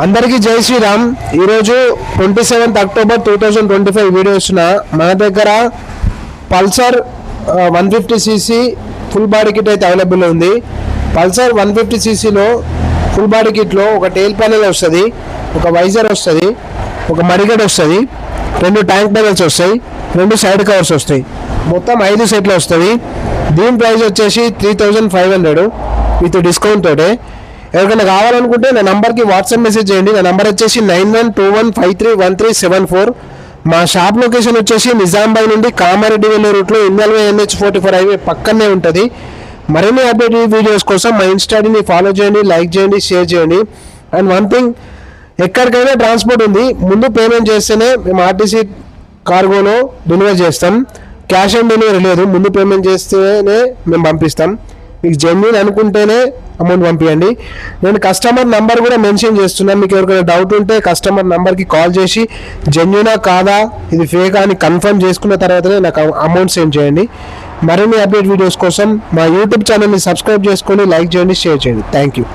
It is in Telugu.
అందరికీ జై శ్రీరామ్. ఈరోజు 27 అక్టోబర్ 2025 వీడియో ఇస్తున్నా. మన దగ్గర Pulsar 150cc full body kit అయితే అవైలబుల్ ఉంది. పల్సర్ 150cc ఫుల్ బాడీ కిట్లో ఒక టైల్ ప్యానెల్ వస్తుంది, ఒక వైజర్ వస్తుంది, ఒక మడిగడ్ వస్తుంది, 2 ట్యాంక్ ప్యానెల్స్ వస్తాయి, 2 సైడ్ కవర్స్ వస్తాయి, మొత్తం 5 సెట్లు వస్తుంది. దీని ప్రైస్ వచ్చేసి 3500 విత్ డిస్కౌంట్ తోటే. ఎవరికైనా కావాలనుకుంటే నా నంబర్కి వాట్సాప్ మెసేజ్ చేయండి. నా నంబర్ వచ్చేసి 9121531374. మా షాప్ లొకేషన్ వచ్చేసి నిజాంబాద్ నుండి కామారెడ్డి వెళ్ళే రూట్లో NH44 హైవే పక్కనే ఉంటుంది. మరిన్ని అప్డేట్ వీడియోస్ కోసం మా ఇన్స్టాని ఫాలో చేయండి, లైక్ చేయండి, షేర్ చేయండి. అండ్ వన్ థింగ్, ఎక్కడికైనా ట్రాన్స్పోర్ట్ ఉంది, ముందు పేమెంట్ చేస్తేనే మేము ఆర్టీసీ కార్గోలో డెలివరీ చేస్తాం. క్యాష్ ఆన్ డెలివరీ లేదు, ముందు పేమెంట్ చేస్తేనే మేము పంపిస్తాం. మీకు జెన్యూన్ అనుకుంటేనే అమౌంట్ పంపించండి. నేను కస్టమర్ నంబర్ కూడా మెన్షన్ చేస్తున్నాను. మీకు ఎవరికైనా డౌట్ ఉంటే కస్టమర్ నంబర్కి కాల్ చేసి జెన్యూనా కాదా, ఇది ఫేకా అని కన్ఫర్మ్ చేసుకున్న తర్వాతనే నాకు అమౌంట్ సెండ్ చేయండి. మరిన్ని అప్డేట్ వీడియోస్ కోసం మా యూట్యూబ్ ఛానల్ని సబ్స్క్రైబ్ చేసుకోండి, లైక్ చేయండి, షేర్ చేయండి. Thank you.